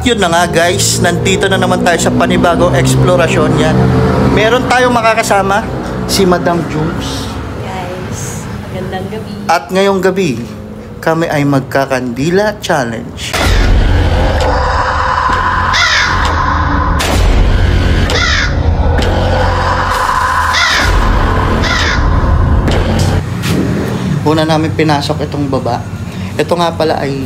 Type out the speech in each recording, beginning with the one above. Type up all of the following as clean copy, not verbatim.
yun na nga guys, nandito na naman tayo sa panibagong eksplorasyon yan. Meron tayong makakasama, si Madam Jungs. Guys, magandang gabi. At ngayong gabi, kami ay magkakandila challenge. Una namin pinasok itong baba. Ito nga pala ay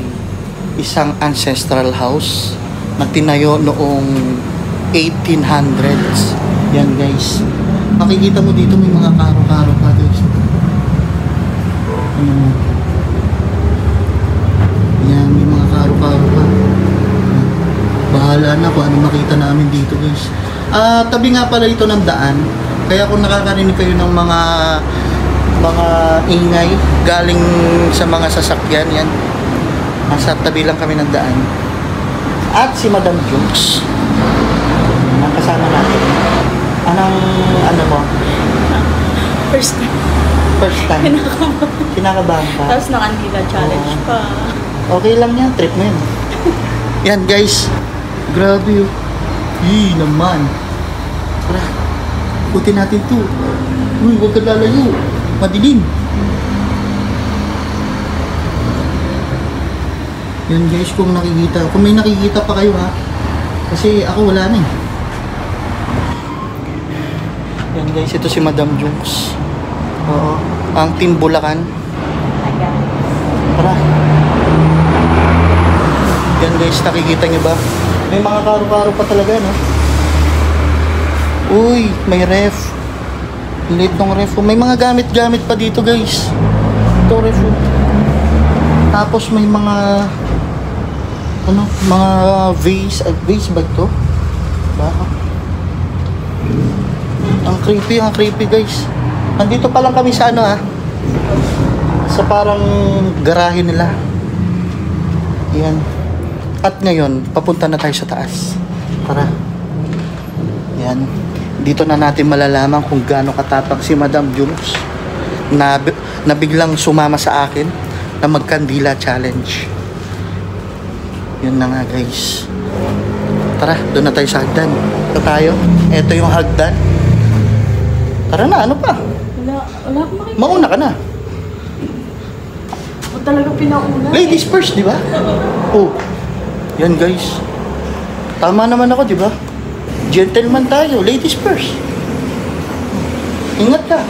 isang ancestral house na tinayo noong 1800s. Yan guys. Makikita mo dito may mga karo-karo pa guys. Yan, may mga karo-karo pa. Bahala na kung ano makita namin dito guys. Tabi nga pala ito ng daan. Kaya kung nakakarinig kayo ng mga ingay galing sa mga sasakyan, yan. Nasa tabi lang kami ng daan. At si Madam Jungs, ang kasama natin. Ano mo? First time. First time? Kinakabahan pa? Tapos nakandila challenge pa. Okay lang yan, trip mo yun. Yan guys, grabe yun. Yee naman. Tara, ikutin natin to. Uy, huwag ka lalayo. Madilim. Yan guys, kung nakikita. Kung may nakikita pa kayo ha. Kasi ako wala na eh. Yan guys, ito si Madam Jungs. Oo. Ang Team Bulacan. Tara. Yan guys, nakikita nyo ba? May mga karo-karo pa talaga, no? Uy, may ref. Liit ng ref. May mga gamit-gamit pa dito guys. Ito ref. Tapos may mga mga vase. Vase ba ito? Baka. Ang creepy guys. Nandito pa lang kami sa sa parang garahe nila. Yan. At ngayon, papunta na tayo sa taas. Tara. Yan. Dito na natin malalaman kung gaano katapang si Madam Jungs na biglang sumama sa akin na magkandila challenge. Yun na nga guys. Tara, doon na tayo sa hagdan. Ito tayo. Ito yung hagdan. Tara na, ano pa? Wala akong makikita. Mauna ka na. Ako talaga pinauna. Ladies first, di ba? Oh. Yan guys. Tama naman ako, di ba? Gentleman tayo. Ladies first. Ingat ka.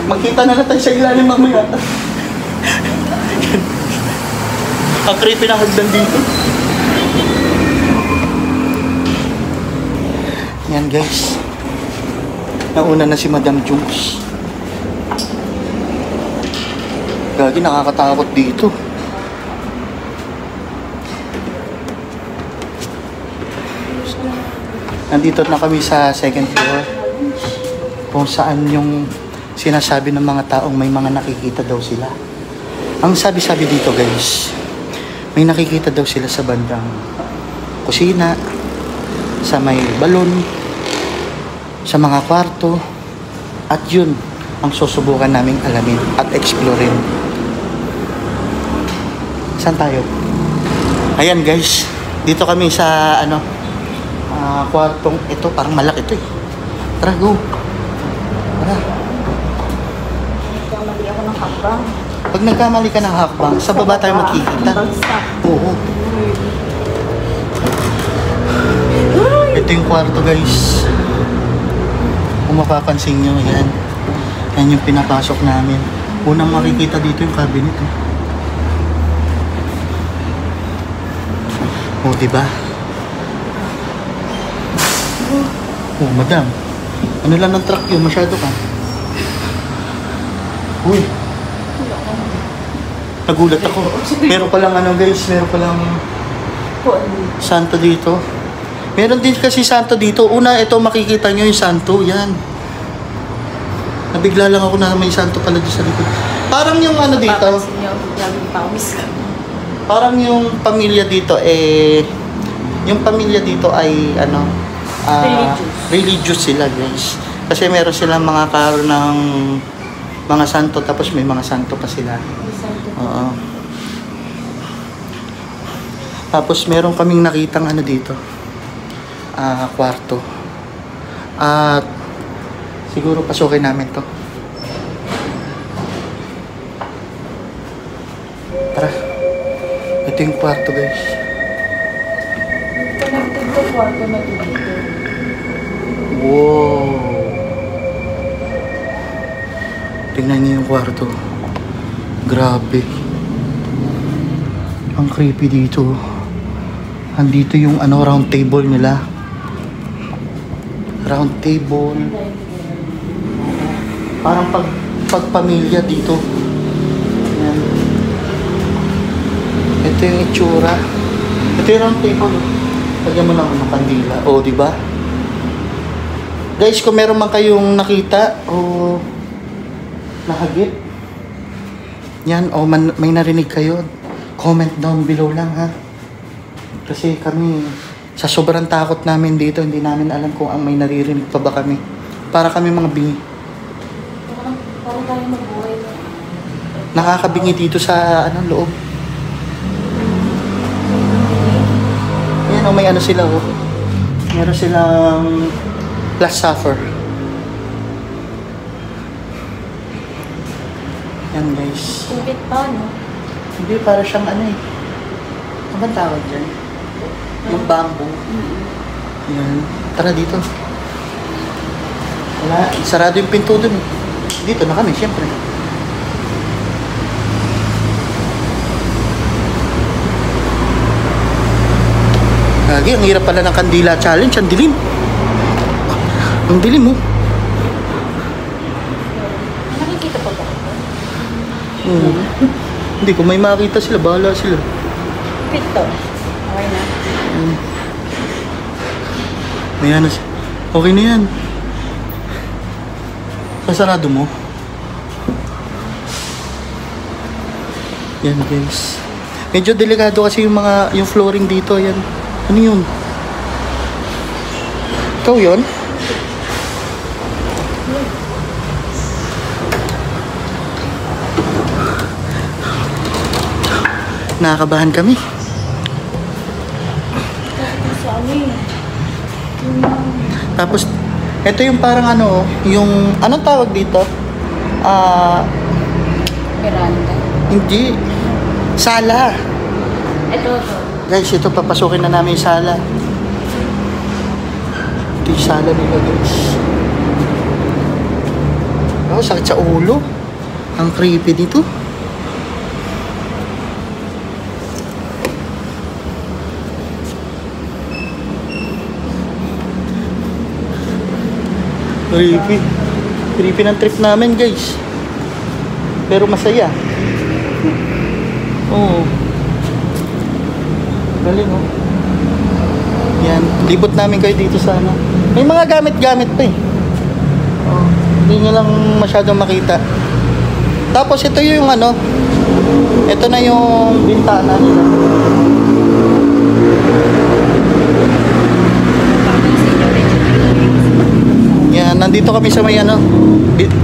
Magkita na tayo sa ilalim mamaya. Ang creepy ng hagdan dito. Yan guys. Nauna na si Madam Jungs. Gagi, nakakatakot dito. Nandito na kami sa second floor. Kung saan yung sinasabi ng mga taong may mga nakikita daw sila. Ang sabi-sabi dito guys, may nakikita daw sila sa bandang kusina, sa may balon, sa mga kwarto, at yun ang susubukan naming alamin at explorein. Saan tayo? Ayan guys, dito kami sa kwartong ito, parang malaki ito eh. Tara, go. Tara. Nagkamali ako ng hakbang. Pag nagkamali ka ng hakbang, sa baba tayo magkikita. Bagsak. Oo. Ito yung kwarto guys. Kung mapapansin nyo, yan. Yan yung pinapasok namin. Unang makikita dito yung cabinet. Oh, diba? Oh, madam. Ano lang ng truck yun? Masyado ka. Uy. Nagulat ako. Meron palang guys, meron palang santo dito. Meron din kasi santo dito. Una, ito makikita nyo yung santo. Yan. Nabigla lang ako na may santo pala dito sa likod. Parang yung dito. Parang yung pamilya dito yung pamilya dito ay religious sila guys. Kasi meron silang mga karo ng mga santo, tapos may mga santo pa sila. Oo. Tapos meron kaming nakitang ano dito. Kwarto. At siguro pasukin namin to. Tara. Ito yung kwarto, guys. Connected to kwarto na to dito. Wow. Tingnan niyo yung kwarto. Grabe. Ang creepy dito. Andito yung round table nila. Round table. Parang pagpamilya dito. Ayan. Ito yung itsura. Ito yung round table. Lagyan mo lang ng kandila. O, di ba? Guys, kung meron man kayong nakita o nahagip, yan, o may narinig kayo, comment down below lang, ha? Kasi kami, sa sobrang takot namin dito, hindi namin alam kung may naririnig pa ba kami. Para kami mga bingi. Parang tayo mabuhay na. Nakakabingi dito sa loob. Yan, o may sila, o. Meron silang Last Supper. Yan, guys. Kupit pa, no? Hindi, para siyang eh. Ano ba tawag dyan? Yung bamboo. Yan. Tara dito. Wala. Sarado yung pinto dun. Dito na kami, syempre. Lagi, ang hirap pala ng kandila challenge. Ang dilim. Ang dilim, oh. Nakikita pa ba? Hindi, kung may makita sila, bahala sila. Pito. Okay na. May okay na yan. Sasarado mo. Yan, guys. Medyo delikado kasi yung flooring dito. Yan. Ano yun? Ikaw yun? Nakakabahan kami. Tapos, ito yung parang yung, anong tawag dito? Miranda. Hindi. Sala. Ito. Guys, ito papasukin na namin yung sala. Ito yung sala nila, guys. Oh, sakit sa ulo. Ang creepy dito. Creepy. Creepy ng trip namin, guys. Pero masaya. Oo. Galing, oh. Yan. Libot namin kayo dito sa May mga gamit-gamit pa eh. Oh. Hindi nyo lang masyadong makita. Tapos ito yung ito na yung bintana nila. Yan, nandito kami sa may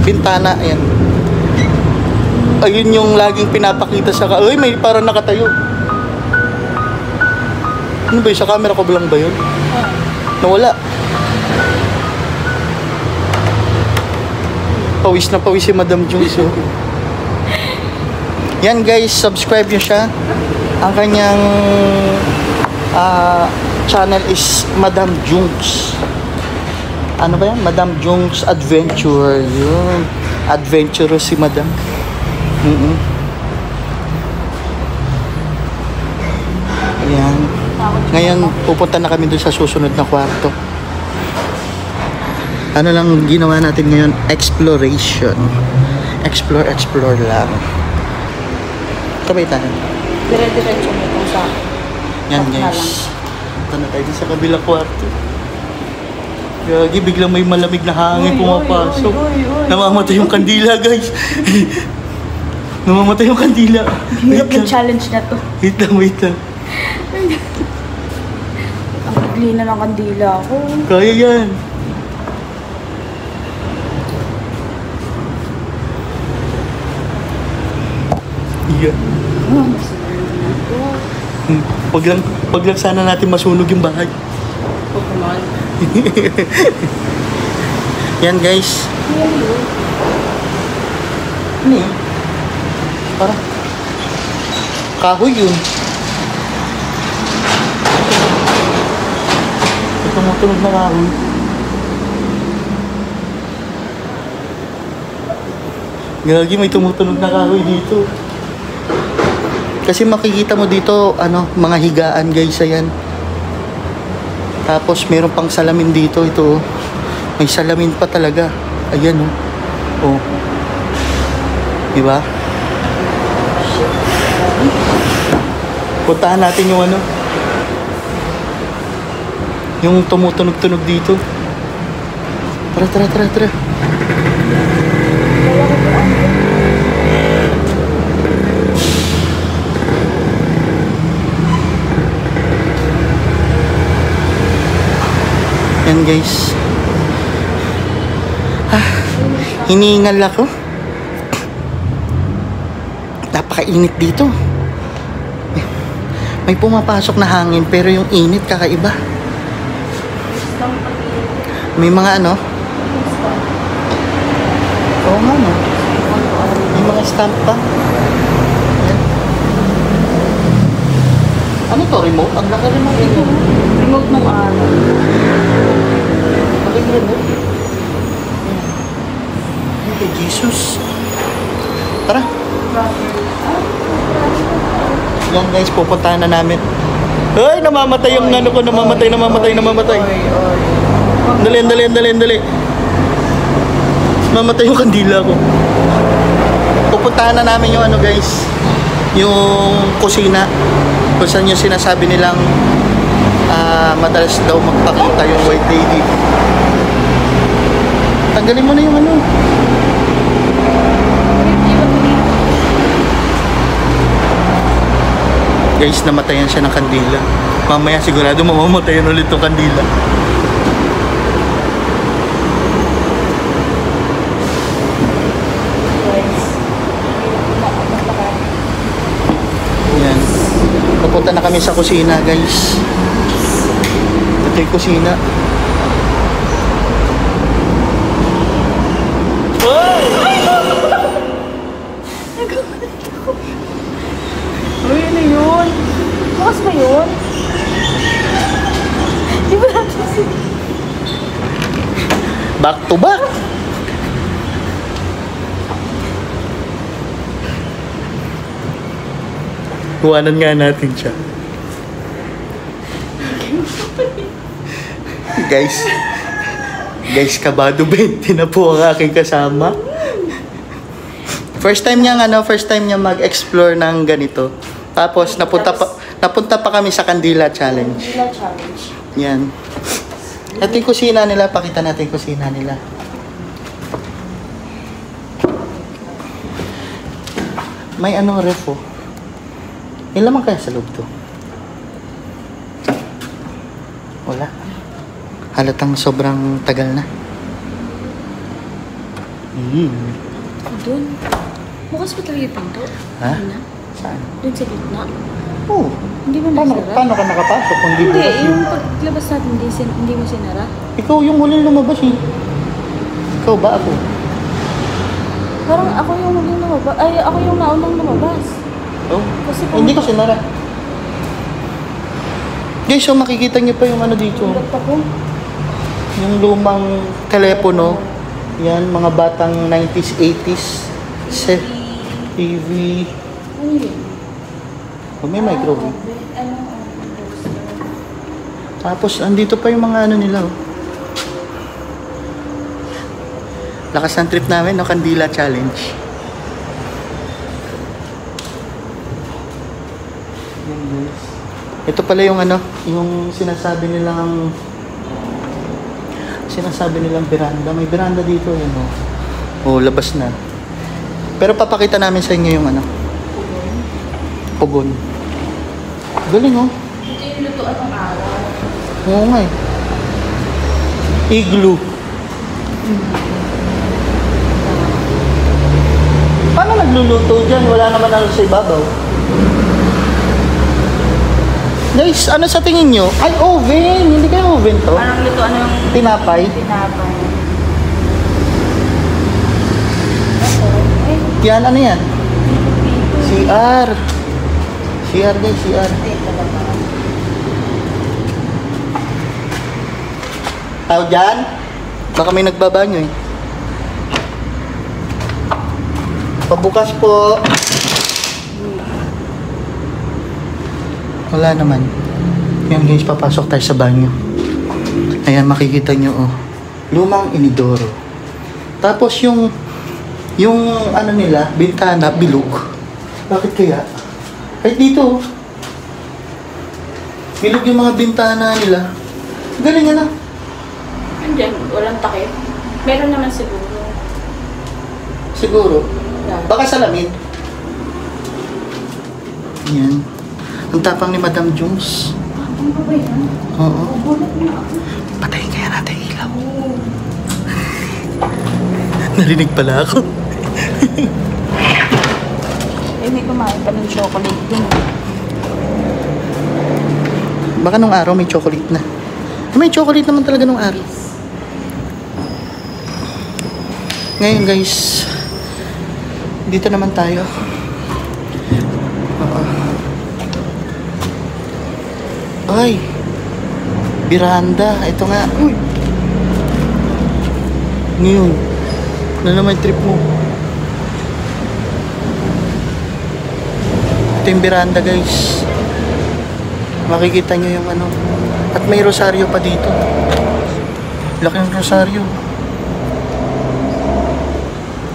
bintana, ayan. Ayun yung laging pinapakita sa Uy, may parang nakatayo. Ano ba yun? Sa camera ko ba lang ba yun? Nawala. Pawis na pawis si Madam Jungs. Yan, guys, subscribe nyo siya. Ang kanyang channel is Madam Jungs. Ano ba yan? Madam Jungs Adventure. Yun. Adventurous si Madam. Ayan. Ngayon, pupunta na kami dun sa susunod na kwarto. Ano lang ginawa natin ngayon? Exploration. Explore lang. Sabay tayo. Dire-diretso mo kung sa Yan, guys. Punta na tayo sa kabilang kwarto. Gagi, biglang may malamig na hangin pumapasok. Namamatay yung kandila, guys. Namamatay yung kandila. hirap ng challenge na to. Wait lang. Ang pagli na ng kandila ako. Kaya yan. Yan. Mas na to. Wag lang. Wag lang sana natin masunog yung bahay. Pokemon. Yan guys. Ano yun? Parang kahoy yun. Ito tumutunog na kahoy. Gagi, may tumutunog na kahoy dito. Kasi makikita mo dito, mga higaan guys, ayan. Tapos meron pang salamin dito, ito. May salamin pa talaga. Ayan, oh. Diba? Puntahan natin yung yung tumutunog-tunog dito. Tara. Yan guys. Hinihingal ako. Napakainit dito. May pumapasok na hangin pero yung init kakaiba. May mga Oo nga no. May mga stamp pa. Yan. Ano to? Remote? Ang laki remote ito. Remote ng araw. Laki remote. Ay, Jesus. Tara. Yan guys, pupuntahan na namin. Ay, namamatay yung ko. Namamatay. Dali. Namamatay yung kandila ko. Pupuntahan na namin yung guys. Yung kusina. Kung saan yung sinasabi nilang madalas daw magpakita yung white lady. Tanggalin mo na yung Guys, namatayan siya ng kandila. Mamaya sigurado mamamatayan ulit yung kandila. Yan. Papunta na kami sa kusina, guys. Ito yung kusina. Uy, ano yun? Bukas ba yun? Di ba natin Back to back. Kuhanan nga natin siya. Guys, kabado 20 na po ang aking kasama. First time niya mag-explore ng ganito. Tapos napunta pa kami sa Kandila Challenge. Kandila Challenge. Yan. Ito yung kusina nila, pakita natin yung kusina nila. May ref oh. Ilan naman kaya sa loob to? Wala. Halatang sobrang tagal na. Doon. Bukas pa talaga yung pinto. Ha? Ano? Saan? Doon sa gitna. Oo. Hindi mo Paano nasara? ka nakapasok kung di Hindi, bukas yung paglabas natin, hindi mo sinara. Ikaw yung huling lumabas eh. Ikaw ba ako? Parang ako yung huling lumabas. Ay, ako yung naunang lumabas. Oh. Kasi Hindi ko sinara. Guys, so makikita niyo pa yung dito. Ba't ako? Yung lumang telepono. Yan, mga batang 90s, 80s. TV. Ano yun? May microwave. Ano? Tapos, andito pa yung mga nila, oh. Lakas ng trip namin, no? Kandila Challenge. Yan, guys. Ito pala yung yung sinasabi nilang veranda. May veranda dito, yun, oh. Oh, labas na. Pero papakita namin sa inyo yung pugon. Galing, oh. Ito yung lutuan ng araw. Oo nga eh. Igloo. Paano nagluluto dyan? Wala naman sa ibabaw. Guys, ano sa tingin nyo? Ay, oven! Hindi kayo oven to? Parang luto, ano yung Tinapay? tinapay. Ay, Yan, ano yan? CR. CR guys, CR. Tao dyan? Baka may nagbabanyo eh. Pabukas po. Wala naman. Yan guys, papasok tayo sa banyo. Ayan, makikita nyo oh. Lumang inidoro. Tapos yung ano nila, bintana, bilog. Bakit kaya? Kahit dito oh. Bilog yung mga bintana nila. Galing ano? andyan, walang takip. Meron naman siguro. Siguro. Yeah. Baka salamin. Yan. Ang tapang ni Madam Jones. Ano ba yan? Oo. Gulat na ako. Patayin kaya natin ang ilaw. Narinig pala ako. Eh, may kumain pa ng chocolate dun. Baka nung araw may chocolate na. May chocolate naman talaga nung araw. Ngayon guys, dito naman tayo. Ay, Miranda. Ito nga. Uy. Ngayon, ano naman trip mo? Ito yung Miranda guys. Makikita nyo yung ano. At may rosaryo pa dito. Laki ng rosaryo.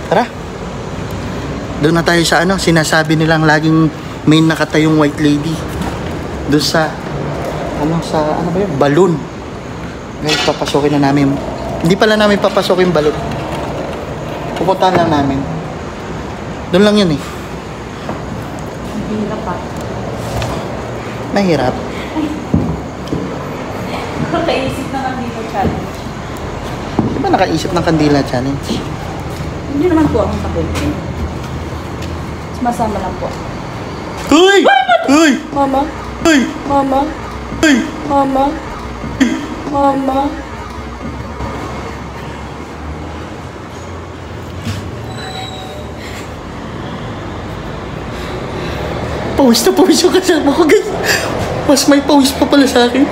Tara. Doon na tayo sa ano. Sinasabi nilang laging may nakatayong white lady. Doon sa ano sa ano ba yun? Balloon. Guys, papasukin na namin. Hindi pala namin papasukin yung balloon. Pupuntahan lang namin. Doon lang yun eh. Hindi na pa. Mahirap. Nakaisip na lang dito challenge. Di ba nakaisip ng Kandila Challenge? Hindi naman po akong kabuti. Masama lang po. Uy! Uy! Mama? Uy! Mama? Uy! Mama? Mama? Pawis na pawis yung kasama ko guys. Mas may pawis pa pala sa akin.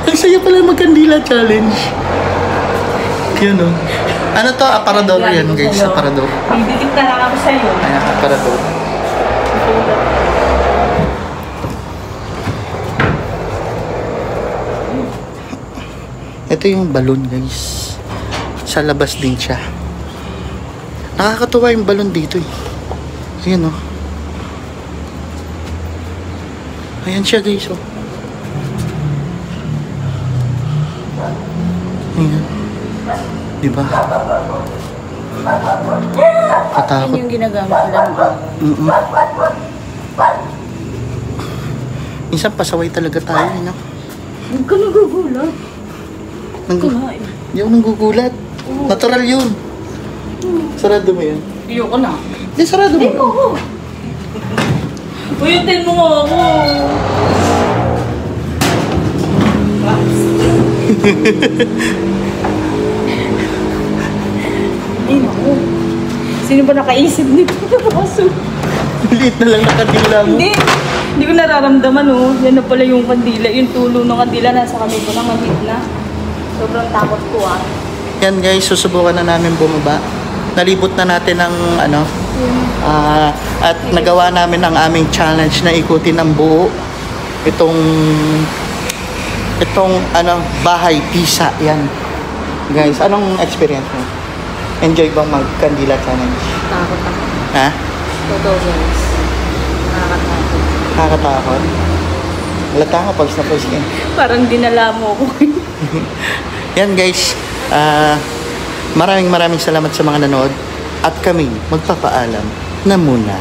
Ang saya pala mag-Kandila Challenge. Yun o. Ano to? Aparador yan guys. Aparador. Bibitik na lang ako sa'yo. Ayan, aparador. Ito yung balon guys. Sa labas din siya. Nakakatuwa yung balon dito eh. Ayan o. Ayan siya guys oh. Ayan. Diba? Katakot. Yan yung ginagamit nila nung Minsan pasaway talaga tayo, no? Huwag ka nagugulat. Kumain. Hindi ako nanggugulat. Natural yun. Sarado mo yun. Ayoko na. Hindi, sarado mo. Oo. Uyutin mo nga ako. Ay, naku. Sino ba nakaisip nito? Kaso. Liit na lang nakadila mo. Hindi ko nararamdaman, oh. Yan na pala yung kandila. Yung tulo ng kandila nasa kamay ko na, mahit na. Sobrang takot ko, ah. Yan guys, susubukan na namin bumaba. Nalibot na natin ang ano. At nagawa namin ang aming challenge na ikutin ang buo. Itong ano, bahay, Pisa. Yan. Guys, anong experience mo? Enjoy bang mag-Kandila Challenge? Takot ako. Ha? Totoo, guys. Nakakatakot. Nakakatakot? Halata ka, pawis na pawis ka. Parang dinala mo ko. Yan guys, maraming salamat sa mga nanood at kami magpapaalam na muna.